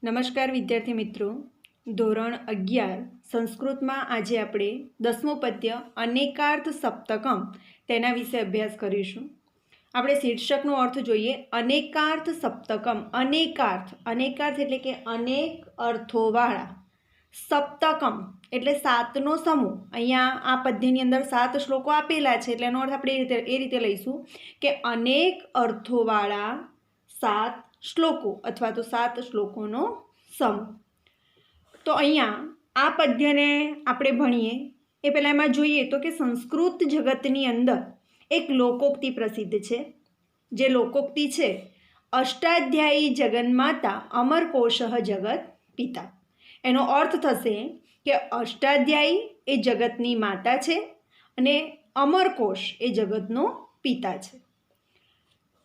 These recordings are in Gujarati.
નમસ્કાર વિદ્યાર્થી મિત્રો, ધોરણ 11 સંસ્કૃતમાં આજે આપણે 10મું પદ્ય અનેકાર્થ સપ્તકમ તેના વિશે અભ્યાસ કરીશું. આપણે શીર્ષકનો અર્થ જોઈએ. અનેકાર્થ સપ્તકમ. અનેકાર્થ એટલે કે અનેક અર્થોવાળા. સપ્તકમ એટલે 7નો સમૂહ. અહીંયા આ પદ્યની અંદર 7 શ્લોકો આપેલા છે, એટલે એનો અર્થ આપણે એ રીતે લઈશું કે અનેક અર્થોવાળા 7 શ્લોકો અથવા તો 7 શ્લોકોનો સમૂહ. તો અહીંયા આ પદ્યને આપણે ભણીએ એ પહેલાં એમાં જોઈએ તો કે સંસ્કૃત જગતની અંદર એક લોકોક્તિ પ્રસિદ્ધ છે. જે લોકોક્તિ છે, અષ્ટાધ્યાયી જગન્માતા અમરકોશ જગત પિતા. એનો અર્થ થશે કે અષ્ટાધ્યાયી એ જગતની માતા છે અને અમરકોશ એ જગતનો પિતા છે.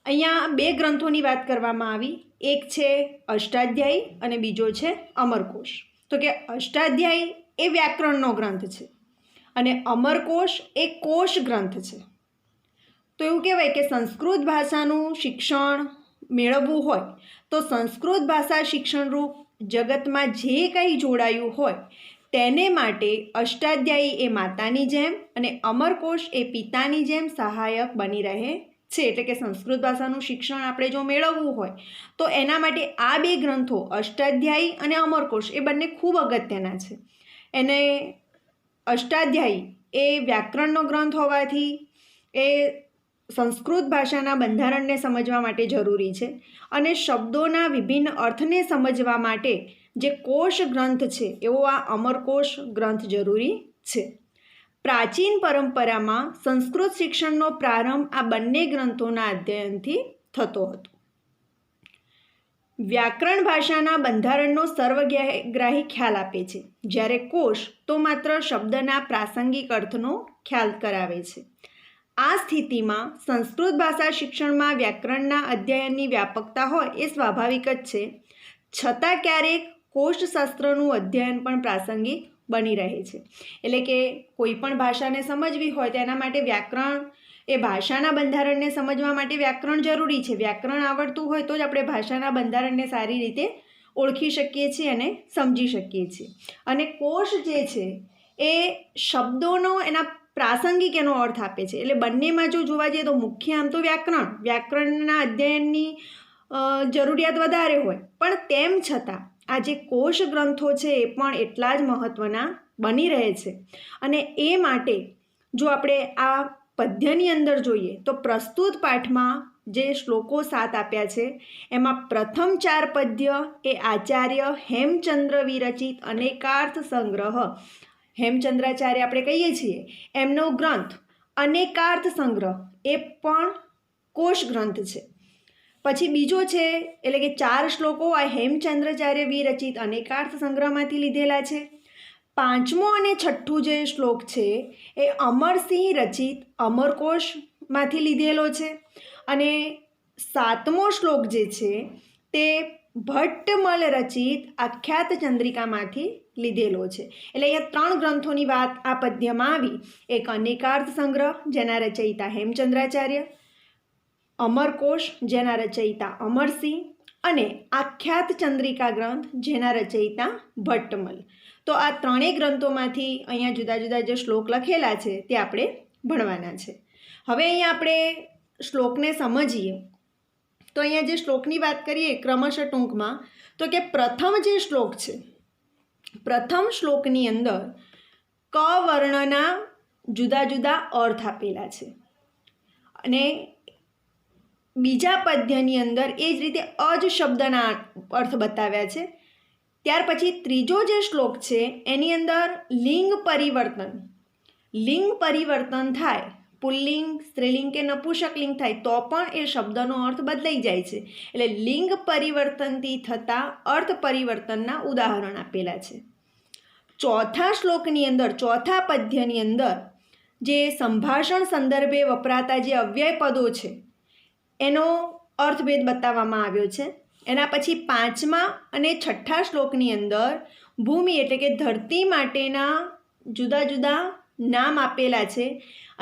અહીંયા 2 ગ્રંથોની વાત કરવામાં આવી. એક છે અષ્ટાધ્યાયી અને બીજો છે અમરકોશ. તો કે અષ્ટાધ્યાયી એ વ્યાકરણનો ગ્રંથ છે અને અમરકોશ એ કોશ ગ્રંથ છે. તો એવું કહેવાય કે સંસ્કૃત ભાષાનું શિક્ષણ મેળવવું હોય તો સંસ્કૃત ભાષા શિક્ષણરૂપ જગતમાં જે કંઈ જોડાયું હોય તેને માટે અષ્ટાધ્યાયી એ માતાની જેમ અને અમરકોશ એ પિતાની જેમ સહાયક બની રહે છે. એટલે કે સંસ્કૃત ભાષાનું શિક્ષણ આપણે જો મેળવવું હોય તો એના માટે આ 2 ગ્રંથો અષ્ટાધ્યાયી અને અમરકોશ એ બંને ખૂબ અગત્યના છે. એને અષ્ટાધ્યાયી એ વ્યાકરણનો ગ્રંથ હોવાથી એ સંસ્કૃત ભાષાના બંધારણને સમજવા માટે જરૂરી છે અને શબ્દોના વિભિન્ન અર્થને સમજવા માટે જે કોશ ગ્રંથ છે એવો આ અમરકોશ ગ્રંથ જરૂરી છે. પ્રાચીન પરંપરામાં સંસ્કૃત શિક્ષણનો પ્રારંભ આ બંને ગ્રંથોના અધ્યયનથી થતો હતો. વ્યાકરણ ભાષાના બંધારણનો સર્વગ્રાહી ખ્યાલ આપે છે, જ્યારે કોશ તો માત્ર શબ્દના પ્રાસંગિક અર્થનો ખ્યાલ કરાવે છે. આ સ્થિતિમાં સંસ્કૃત ભાષા શિક્ષણમાં વ્યાકરણના અધ્યયનની વ્યાપકતા હોય એ સ્વાભાવિક જ છે, છતાં ક્યારેક કોષશાસ્ત્રનું અધ્યયન પણ પ્રાસંગિક બની રહે છે. એટલે કે કોઈ પણ ભાષાને સમજવી હોય તેના માટે વ્યાકરણ એ ભાષાના બંધારણને સમજવા માટે વ્યાકરણ જરૂરી છે. વ્યાકરણ આવડતું હોય તો જ આપણે ભાષાના બંધારણને સારી રીતે ઓળખી શકીએ છીએ અને સમજી શકીએ છીએ. અને કોષ જે છે એ શબ્દોનો એના પ્રાસંગિક એનો અર્થ આપે છે. એટલે બંનેમાં જો જોવા જઈએ તો મુખ્ય આમ તો વ્યાકરણના અધ્યયનની જરૂરિયાત વધારે હોય, પણ તેમ છતાં આ જે કોશ ગ્રંથો છે એ પણ એટલા જ મહત્ત્વના બની રહે છે. અને એ માટે જો આપણે આ પદ્યની અંદર જોઈએ તો પ્રસ્તુત પાઠમાં જે શ્લોકો 7 આપ્યા છે એમાં પ્રથમ 4 પદ્ય એ આચાર્ય હેમચંદ્ર વિરચિત અનેકાર્થ સંગ્રહ, હેમચંદ્રાચાર્ય આપણે કહીએ છીએ એમનો ગ્રંથ અનેકાર્થ સંગ્રહ એ પણ કોશ ગ્રંથ છે. પછી બીજો છે એટલે કે 4 શ્લોકો આ હેમચંદ્રાચાર્ય વિરચિત અનેકાર્થ સંગ્રહમાંથી લીધેલા છે. 5મો અને 6ઠ્ઠું જે શ્લોક છે એ અમરસિંહ રચિત અમરકોશમાંથી લીધેલો છે અને 7મો શ્લોક જે છે તે ભટ્ટમલ રચિત આખ્યાત ચંદ્રિકામાંથી લીધેલો છે. એટલે અહીંયા 3 ગ્રંથોની વાત આ પદ્યમાં આવી. એક અનેકાર્થ સંગ્રહ જેના રચયિતા હેમચંદ્રાચાર્ય, અમરકોશ જેના રચયિતા અમરસિંહ અને આખ્યાત ચંદ્રિકા ગ્રંથ જેના રચયિતા ભટ્ટમલ. તો આ 3 ગ્રંથોમાંથી અહીંયા જુદા જુદા જે શ્લોક લખેલા છે તે આપણે ભણવાના છે. હવે અહીંયા આપણે શ્લોકને સમજીએ તો અહીંયા જે શ્લોકની વાત કરીએ ક્રમશઃ ટૂંકમાં, તો કે પ્રથમ જે શ્લોક છે, પ્રથમ શ્લોકની અંદર ક વર્ણના જુદા જુદા અર્થ આપેલા છે અને બીજા પદ્યની અંદર એ જ રીતે અજ શબ્દના અર્થ બતાવ્યા છે. ત્યાર પછી ત્રીજો જે શ્લોક છે એની અંદર લિંગ પરિવર્તન થાય, પુલ્લિંગ, સ્ત્રીલિંગ કે નપુંસકલિંગ થાય તો પણ એ શબ્દનો અર્થ બદલાઈ જાય છે. એટલે લિંગ પરિવર્તનથી થતા અર્થ પરિવર્તનના ઉદાહરણ આપેલા છે. ચોથા શ્લોકની અંદર, ચોથા પદ્યની અંદર જે સંભાષણ સંદર્ભે વપરાતા જે અવ્યય પદો છે એનો અર્થભેદ બતાવવામાં આવ્યો છે. એના પછી 5મા અને 6ઠ્ઠા શ્લોકની અંદર ભૂમિ એટલે કે ધરતી માટેના જુદા જુદા નામ આપેલા છે.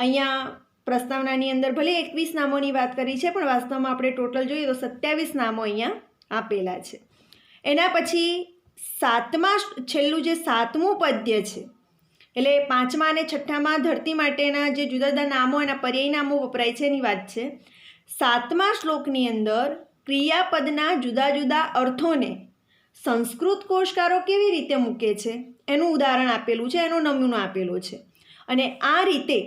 અહીંયા પ્રસ્તાવનાની અંદર ભલે 21 નામોની વાત કરી છે, પણ વાસ્તવમાં આપણે ટોટલ જોઈએ તો 27 નામો અહીંયા આપેલા છે. એના પછી છેલ્લું જે 7મું પદ્ય છે, એટલે 5મા અને 6મા ધરતી માટેના જે જુદા જુદા નામો એના પર્યાય નામો વપરાય છે એની વાત છે. 7મા શ્લોકની અંદર ક્રિયાપદના જુદા જુદા અર્થોને સંસ્કૃત કોશકારો કેવી રીતે મૂકે છે એનું ઉદાહરણ આપેલું છે, એનો નમૂનો આપેલો છે. અને આ રીતે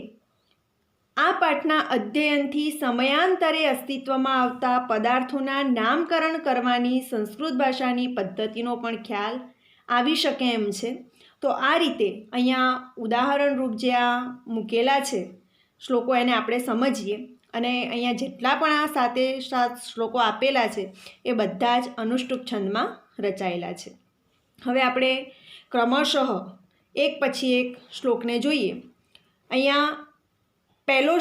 આ પાઠના અધ્યયનથી સમયાંતરે અસ્તિત્વમાં આવતા પદાર્થોના નામકરણ કરવાની સંસ્કૃત ભાષાની પદ્ધતિનો પણ ખ્યાલ આવી શકે એમ છે. તો આ રીતે અહીંયા ઉદાહરણરૂપ જે આ મૂકેલા છે શ્લોકો એને આપણે સમજીએ. અને અહીંયા જેટલા પણ આ 7 શ્લોકો આપેલા છે એ બધા જ અનુષ્ટુપ છંદમાં રચાયેલા છે. હવે આપણે ક્રમશઃ એક પછી એક શ્લોકને જોઈએ. અહીંયા પહેલો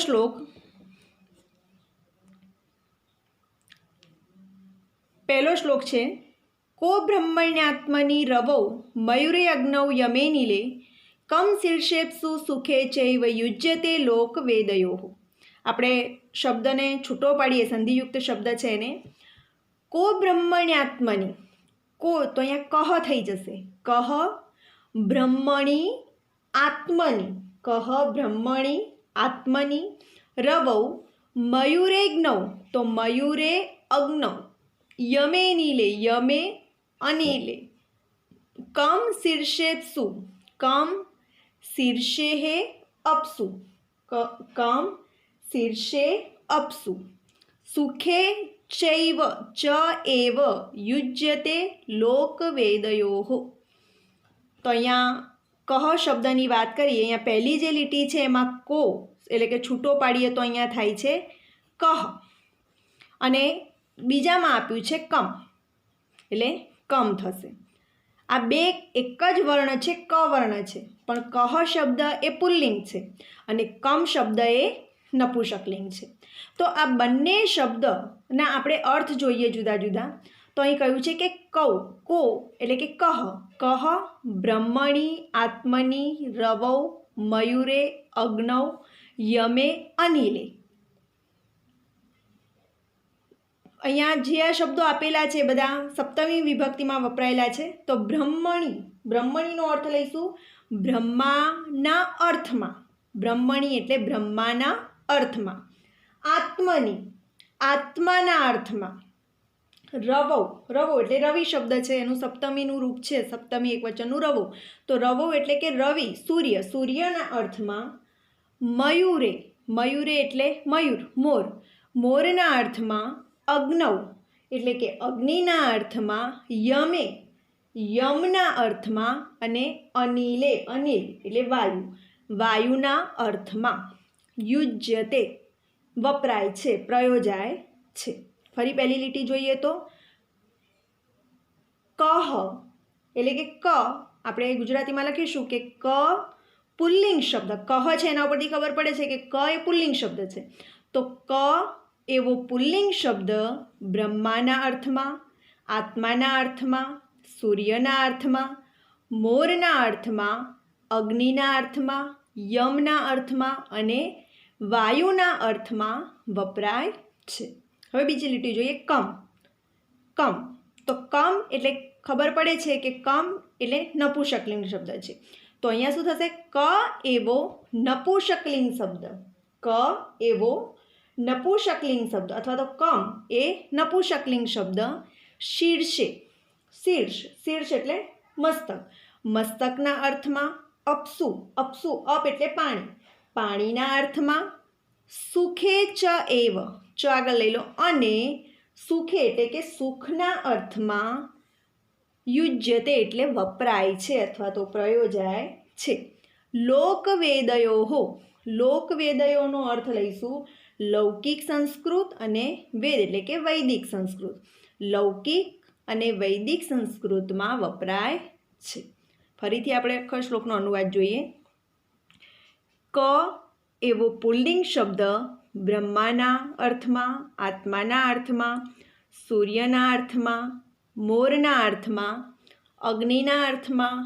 શ્લોક છે, કો બ્રહ્મણ્યાત્મની રવૌ મયુરે અગ્નૌ યમે નીલે કમ શીર્ષેપ્સુ સુખે ચૈવ યુજ્યતે લોક વેદયોઃ. આપણે શબ્દને છૂટો પાડીએ, સંધિયુક્ત શબ્દ છે એને. કો બ્રહ્મણ્યાત્મની, કો તો અહીંયા કહ થઈ જશે, કહ બ્રહ્મણી આત્મની, કહ બ્રહ્મણી આત્મની, રવૌ મયુરે જ્ઞૌ તો મયુરે અગ્નૌ, યમે નીલે યમે અનિલે, કમ શીર્ષેપ્સુ કમ શીર્ષે અપ્સુ, કમ શીર્ષે અપ્સુ, સુખે ચૈવ ચ એવ યુજ્યતે લોકવેદયોઃ. તો અહીંયા કહ શબ્દની વાત કરીએ. અહીંયા પહેલી જે લીટી છે એમાં કો એટલે કે છૂટો પાડીએ તો અહીંયા થાય છે કહ, અને બીજામાં આપ્યું છે કમ એટલે કમ થશે. આ બે એક જ વર્ણ છે, ક વર્ણ છે, પણ કહ શબ્દ એ પુલ્લિંગ છે અને કમ શબ્દ એ નપુંસકલિંગ છે. તો આ બંને શબ્દના આપણે અર્થ જોઈએ જુદા જુદા. તો અહીં કહ્યું છે કે કૌ, કો એટલે કે કહ બ્રહ્મણી આત્મની રવૌ મયુરે અગ્નૌ યમે અનિલે. અહીંયા જે આ શબ્દો આપેલા છે બધા સપ્તમી વિભક્તિમાં વપરાયેલા છે. તો બ્રહ્મણીનો અર્થ લઈશું બ્રહ્માના અર્થમાં, બ્રહ્મણી એટલે બ્રહ્માના અર્થમાં, આત્મની આત્માના અર્થમાં, રવૌ એટલે રવિ શબ્દ છે, એનું સપ્તમીનું રૂપ છે, સપ્તમી એકવચનનું રવૌ. તો રવૌ એટલે કે રવિ સૂર્યના અર્થમાં, મયુરે એટલે મયુર મોરના અર્થમાં, અગ્નૌ એટલે કે અગ્નિના અર્થમાં, યમના અર્થમાં, અને અનિલ એટલે વાયુના અર્થમાં, યુજ્યતે વપરાય છે, પ્રયોજાય છે. ફરી પહેલી લીટી જોઈએ તો કહ એટલે કે ક આપણે ગુજરાતીમાં લખીશું કે ક પુલ્લિંગ શબ્દ, કહ છે એના ઉપરથી ખબર પડે છે કે ક એ પુલ્લિંગ શબ્દ છે. તો ક એવો પુલ્લિંગ શબ્દ બ્રહ્માના અર્થમાં, આત્માના અર્થમાં, સૂર્યના અર્થમાં, મોરના અર્થમાં, અગ્નિના અર્થમાં, યમના અર્થમાં અને વાયુના અર્થમાં વપરાય છે. હવે બીજી લીટી જોઈએ કમ. તો કમ એટલે ખબર પડે છે કે કમ એટલે નપુંસકલિંગ શબ્દ છે. તો અહીંયા શું થશે, ક એવો નપુંસકલિંગ શબ્દ, ક એવો નપુંસકલિંગ શબ્દ અથવા તો કમ એ નપુંસકલિંગ શબ્દ શીર્ષ એટલે મસ્તકના અર્થમાં, અપ એટલે પાણીના અર્થમાં, સુખે ચ એવ ચ આગળ લઈ લો, અને સુખે એટલે કે સુખના અર્થમાં, યુજ્યતે એટલે વપરાય છે અથવા તો પ્રયોજાય છે. લોકવેદયોનો અર્થ લઈશું લૌકિક સંસ્કૃત અને વેદ એટલે કે વૈદિક સંસ્કૃત. લૌકિક અને વૈદિક સંસ્કૃતમાં વપરાય છે. ફરીથી આપણે આખા શ્લોકનો અનુવાદ જોઈએ. ક એવો પુલ્લિંગ શબ્દ બ્રહ્માના અર્થમાં, આત્માના અર્થમાં, સૂર્યના અર્થમાં, મોરના અર્થમાં, અગ્નિના અર્થમાં,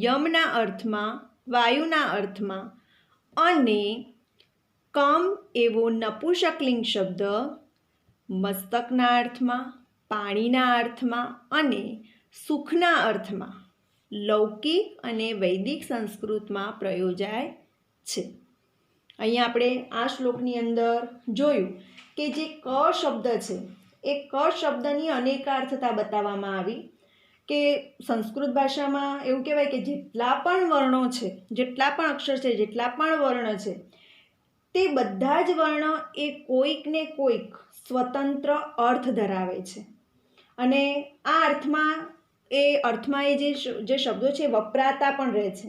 યમના અર્થમાં, વાયુના અર્થમાં, અને કમ એવો નપુંસકલિંગ શબ્દ મસ્તકના અર્થમાં, પાણીના અર્થમાં અને સુખના અર્થમાં લૌકિક અને વૈદિક સંસ્કૃતમાં પ્રયોજાય છે. અહીંયા આપણે આ શ્લોકની અંદર જોયું કે જે ક શબ્દ છે એ ક શબ્દની અનેકાર્થતા બતાવવામાં આવી કે સંસ્કૃત ભાષામાં એવું કહેવાય કે જેટલા પણ વર્ણો છે, જેટલા પણ અક્ષર છે, જેટલા પણ વર્ણ છે, તે બધા જ વર્ણ એ કોઈક ને કોઈક સ્વતંત્ર અર્થ ધરાવે છે અને આ અર્થમાં એ જે શબ્દો છે વપરાતા પણ રહે છે.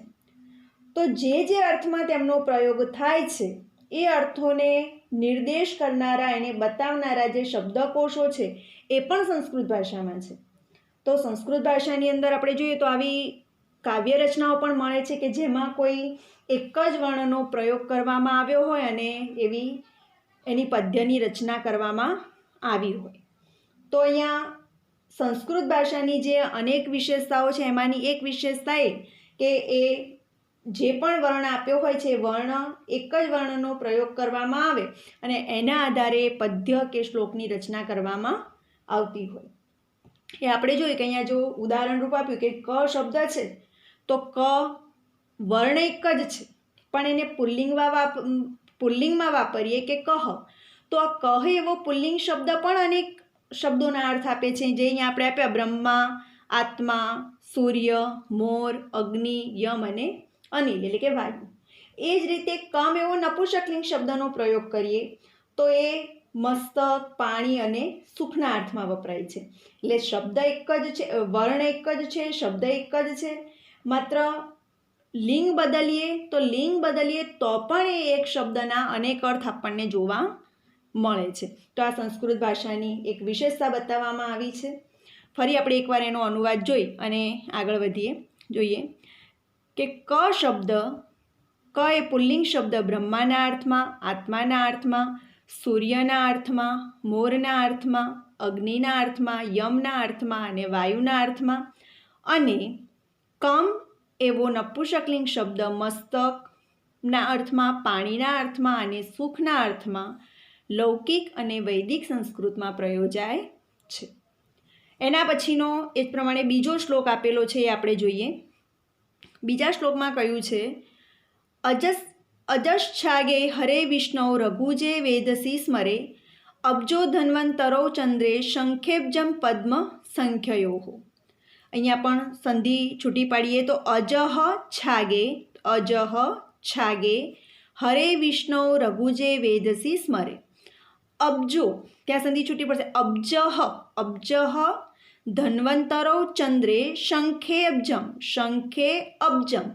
તો જે અર્થમાં તેમનો પ્રયોગ થાય છે એ અર્થોને નિર્દેશ કરનારા, એને બતાવનારા જે શબ્દકોશો છે એ પણ સંસ્કૃત ભાષામાં છે. તો સંસ્કૃત ભાષાની અંદર આપણે જોઈએ તો આવી કાવ્ય રચનાઓ પણ મળે છે કે જેમાં કોઈ એક જ વર્ણનો પ્રયોગ કરવામાં આવ્યો હોય અને એની પદ્યની રચના કરવામાં આવી હોય. તો અહીંયા સંસ્કૃત ભાષાની જે અનેક વિશેષતાઓ છે એમાંની એક વિશેષતા એ કે એ જે પણ વર્ણ આપ્યો હોય છે એ વર્ણ એક જ વર્ણનો પ્રયોગ કરવામાં આવે અને એના આધારે પદ્ય કે શ્લોકની રચના કરવામાં આવતી હોય. એ આપણે જોઈએ કે અહીંયા જો ઉદાહરણ રૂપ આપ્યું કે ક શબ્દ છે તો ક વર્ણ એક જ છે પણ એને પુલ્લિંગમાં વાપરીએ કે કહ, તો આ કહ એવો પુલ્લિંગ શબ્દ પણ અનેક શબ્દોના અર્થ આપે છે. જે અહીંયા આપણે આપ્યા બ્રહ્મા, આત્મા, સૂર્ય, મોર, અગ્નિ, યમ અને અનિલ એટલે કે વાયુ. એ જ રીતે કમ એવો નપુંસકલિંગ શબ્દનો પ્રયોગ કરીએ તો એ મસ્તક, પાણી અને સુખના અર્થમાં વપરાય છે. એટલે શબ્દ એક જ છે, વર્ણ એક જ છે, શબ્દ એક જ છે, માત્ર લિંગ બદલીએ તો પણ એ એક શબ્દના અનેક અર્થ આપણને જોવા મળે છે. તો આ સંસ્કૃત ભાષાની એક વિશેષતા બતાવવામાં આવી છે. ફરી આપણે એકવાર એનો અનુવાદ જોઈ અને આગળ જોઈએ કે ક શબ્દ, ક એ પુલ્લિંગ શબ્દ બ્રહ્માના અર્થમાં, આત્માના અર્થમાં, સૂર્યના અર્થમાં, મોરના અર્થમાં, અગ્નિના અર્થમાં, યમના અર્થમાં અને વાયુના અર્થમાં, અને કમ એવો નપુંસકલિંગ શબ્દ મસ્તકના અર્થમાં, પાણીના અર્થમાં અને સુખના અર્થમાં લૌકિક અને વૈદિક સંસ્કૃતમાં પ્રયોજાય છે. એના પછીનો એ જ પ્રમાણે બીજો શ્લોક આપેલો છે એ આપણે જોઈએ. બીજા શ્લોકમાં કહ્યું છે અજશ્છાગે હરે વિષ્ણુ રઘુજે વેદસી સ્મરે અબ્જો ધન્વંતરો ચંદ્રે શંખેબ્જમ પદ્મ સંખ્યયોઃ. અહીંયા પણ સંધિ છૂટી પાડીએ તો અજહ છાગે હરે વિષ્ણુ રઘુજે વેદસી સ્મરે. અબ્જો ત્યાં સંધિ છૂટી પડશે, અબ્જહ ધન્વંતરો ચંદ્રે શંખે અબ્જમ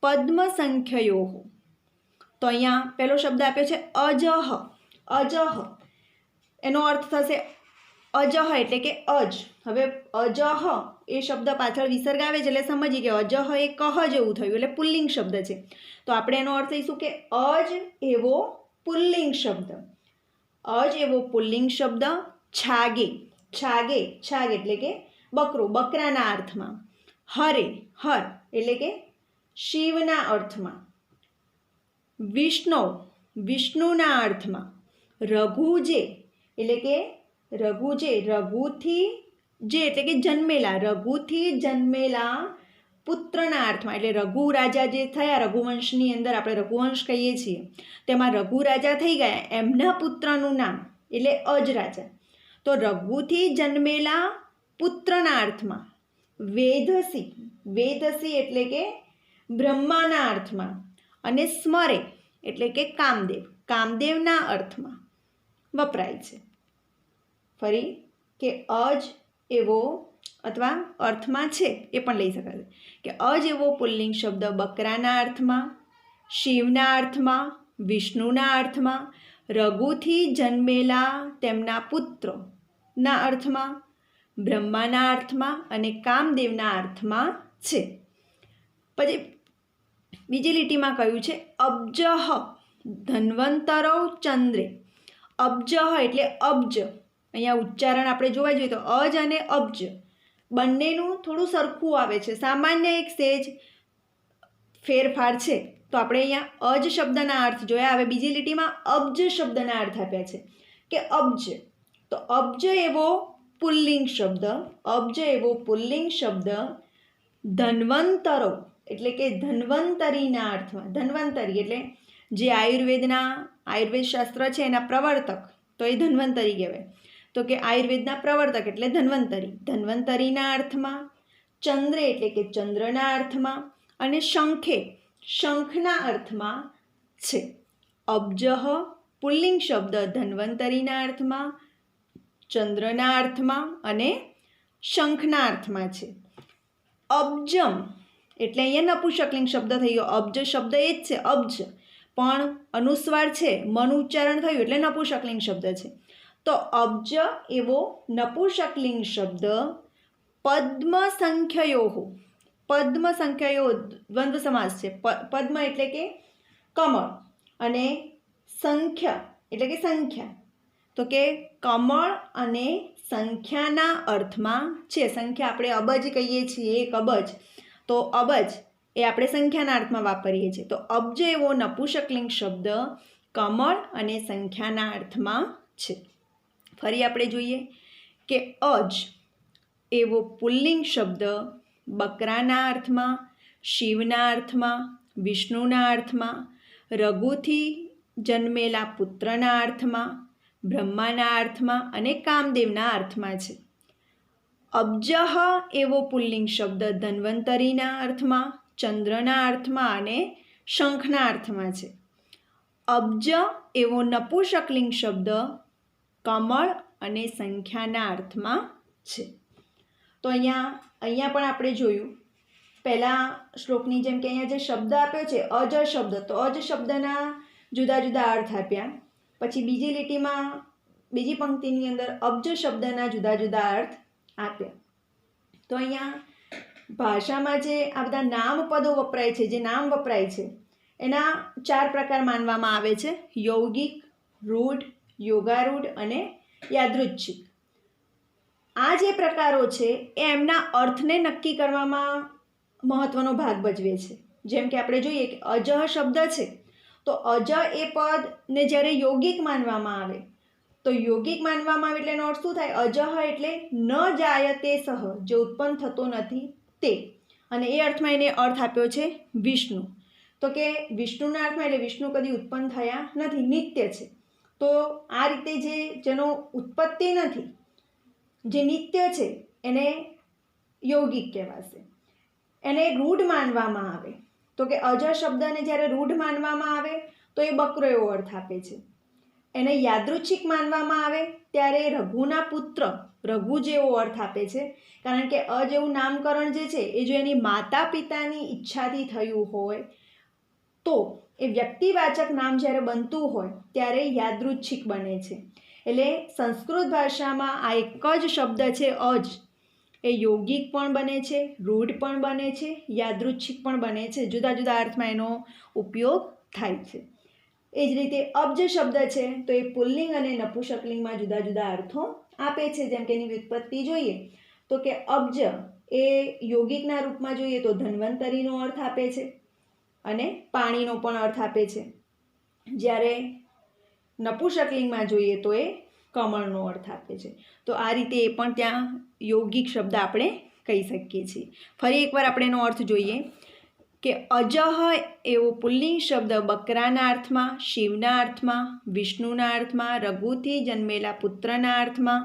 પદ્મ સંખ્યયોઃ. તો અહીંયા પહેલો શબ્દ આપ્યો છે અજહ. એનો અર્થ થશે અજહ એટલે કે અજ. હવે અજહ એ શબ્દ પાછળ વિસર્ગ આવે છે એટલે સમજીએ કે અજહ એ કહ જેવું થયું એટલે પુલ્લિંગ શબ્દ છે. તો આપણે એનો અર્થ લઈશું કે અજ એવો પુલ્લિંગ શબ્દ. છાગે એટલે કે બકરું, બકરાના અર્થમાં. હર એટલે કે શિવના અર્થમાં. વિષ્ણુના અર્થમાં. રઘુજે એટલે કે રઘુથી એટલે કે રઘુથી જન્મેલા પુત્રના અર્થમાં. એટલે રઘુ રાજા જે થયા, રઘુવંશની અંદર આપણે રઘુવંશ કહીએ છીએ, તેમાં રઘુ રાજા થઈ ગયા, એમના પુત્રનું નામ એટલે અજ રાજા. તો રઘુથી જન્મેલા પુત્રના અર્થમાં. વેદસી એટલે કે બ્રહ્માના અર્થમાં. અને સ્મરે એટલે કે કામદેવના અર્થમાં વપરાય છે. ફરી કે અજ એવો અથવા અર્થમાં છે એ પણ લઈ શકાય કે અજ એવો પુલ્લિંગ શબ્દ બકરાના અર્થમાં, શિવના અર્થમાં, વિષ્ણુના અર્થમાં, રઘુથી જન્મેલા તેમના પુત્રના અર્થમાં, બ્રહ્માના અર્થમાં અને કામદેવના અર્થમાં છે. પછી બીજી લીટીમાં કહ્યું છે અબ્જહ ધન્વંતરો ચંદ્રે. અબ્જહ એટલે અબ્જ. અહીંયા ઉચ્ચારણ આપણે જોવા જોઈએ તો અજ અને અબ્જ બંનેનું થોડું સરખું આવે છે, સામાન્ય એક સેજ ફેરફાર છે. તો આપણે અહીંયા અજ શબ્દના અર્થ જોયા. હવે બીજી લીટીમાં અબ્જ શબ્દના અર્થ આપ્યા છે કે અબ્જ. તો અબ્જ એવો પુલ્લિંગ શબ્દ, અબ્જ એવો પુલ્લિંગ શબ્દ ધન્વંતરો એટલે કે ધન્વંતરીના અર્થમાં, ધન્વંતરી એટલે જે આયુર્વેદ શાસ્ત્ર છે એના પ્રવર્તક, તો એ ધન્વંતરી કહેવાય. તો કે આયુર્વેદના પ્રવર્તક એટલે ધન્વંતરી, ધન્વંતરીના અર્થમાં, ચંદ્રે એટલે કે ચંદ્રના અર્થમાં, અને શંખે શંખના અર્થમાં છે. અબ્જ પુલ્લિંગ શબ્દ ધન્વંતરીના અર્થમાં, ચંદ્રના અર્થમાં અને શંખના અર્થમાં છે. અબ્જમ એટલે અહીંયા નપુંસકલિંગ શબ્દ થઈ ગયો. અબ્જ શબ્દ એ જ છે, અબ્જ, પણ અનુસ્વાર છે, મન ઉચ્ચારણ થયું એટલે નપુંસકલિંગ શબ્દ છે. તો અબ્જ એવો નપુંસકલિંગ શબ્દ પદ્મ સંખ્યયો, પદ્મ સંખ્યયો દ્વંદ્વ સમાસ છે. પદ્મ એટલે કે કમળ અને સંખ્ય એટલે કે સંખ્યા, તો કે કમળ અને સંખ્યાના અર્થમાં છે. સંખ્યા આપણે અબજ કહીએ છીએ, એક અબજ, તો અબજ એ આપણે સંખ્યાના અર્થમાં વાપરીએ છીએ. તો અબ્જ એવો નપુંસકલિંગ શબ્દ કમળ અને સંખ્યાના અર્થમાં છે. ફરી આપણે જોઈએ કે અજ એવો પુલ્લિંગ શબ્દ બકરાના અર્થમાં, શિવના અર્થમાં, વિષ્ણુના અર્થમાં, રઘુથી જન્મેલા પુત્રના અર્થમાં, બ્રહ્માના અર્થમાં અને કામદેવના અર્થમાં છે. અબ્જહ એવો પુલ્લિંગ શબ્દ ધન્વંતરીના અર્થમાં, ચંદ્રના અર્થમાં અને શંખના અર્થમાં છે. અબ્જ એવો નપુંસકલિંગ શબ્દ કમળ અને સંખ્યાના અર્થમાં છે. તો અહીંયા પણ આપણે જોયું પહેલાં શ્લોકની જેમ કે અહીંયા જે શબ્દ આપ્યો છે અજ શબ્દ, તો અજ શબ્દના જુદા જુદા અર્થ આપ્યા. પછી બીજી લીટીમાં બીજી પંક્તિની અંદર અબ્જ શબ્દના જુદા જુદા અર્થ આપ્યા. તો અહીંયા ભાષામાં જે આ બધા નામપદો વપરાય છે, જે નામ વપરાય છે એના 4 પ્રકાર માનવામાં આવે છે: યૌગિક, રૂઢ, યોગારૂઢ અને યાદૃચ્છિક. આ જે પ્રકારો છે એ એમના અર્થને નક્કી કરવામાં મહત્વનો ભાગ ભજવે છે. જેમ કે આપણે જોઈએ કે અજહ શબ્દ છે, તો અજ એ પદને જ્યારે યૌગિક માનવામાં આવે, તો યૌગિક માનવામાં આવે એટલે એનો અર્થ શું થાય? અજહ એટલે ન જાયતે સહ, જે ઉત્પન્ન થતો નથી તે, અને એ અર્થમાં એને અર્થ આપ્યો છે વિષ્ણુ. તો કે વિષ્ણુના અર્થમાં એટલે વિષ્ણુ કદી ઉત્પન્ન થયા નથી, નિત્ય છે. તો આ રીતે જેનો ઉત્પત્તિ નથી, જે નિત્ય છે, એને યૌગિક કહેવાશે. એને રૂઢ માનવામાં આવે, તો કે અજ શબ્દને જ્યારે રૂઢ માનવામાં આવે તો એ બકરો એવો અર્થ આપે છે. એને યાદૃચ્છિક માનવામાં આવે ત્યારે રઘુના પુત્ર, રઘુ જેવો અર્થ આપે છે. કારણ કે અજ એવું નામકરણ જે છે એ જો એની માતા પિતાની ઈચ્છાથી થયું હોય તો એ વ્યક્તિવાચક નામ જ્યારે બનતું હોય ત્યારે યાદૃચ્છિક બને છે. એટલે સંસ્કૃત ભાષામાં આ એક જ શબ્દ છે અજ, એ યૌગિક પણ બને છે, રૂઢ પણ બને છે, યાદૃચ્છિક પણ બને છે. જુદા જુદા અર્થમાં એનો ઉપયોગ થાય છે. એ જ રીતે અબ્જ શબ્દ છે તો એ પુલ્લિંગ અને નપુંસકલિંગમાં જુદા જુદા અર્થો આપે છે. જેમ કે એની વ્યુત્પત્તિ જોઈએ તો કે અબ્જ એ યૌગિકના રૂપમાં જોઈએ તો ધન્વંતરીનો અર્થ આપે છે અને પાણીનો પણ અર્થ આપે છે. જ્યારે નપુંસકલિંગમાં જોઈએ તો એ કમળનો અર્થ આપે છે. તો આ રીતે એ પણ ત્યાં યૌગિક શબ્દ આપણે કહી શકીએ છીએ. ફરી એકવાર આપણે એનો અર્થ જોઈએ કે અજહ એવો પુલ્લિંગ શબ્દ બકરાના અર્થમાં, શિવના અર્થમાં, વિષ્ણુના અર્થમાં, રઘુથી જન્મેલા પુત્રના અર્થમાં,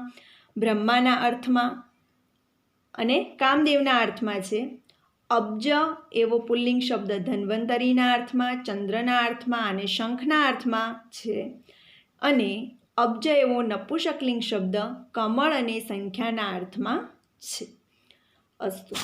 બ્રહ્માના અર્થમાં અને કામદેવના અર્થમાં છે. અબ્જ એવો પુલ્લિંગ શબ્દ ધન્વંતરીના અર્થમાં, ચંદ્રના અર્થમાં અને શંખના અર્થમાં છે. અને અબ્જ એવો નપુંસકલિંગ શબ્દ કમળ અને સંખ્યાના અર્થમાં છે. અસ્તુ.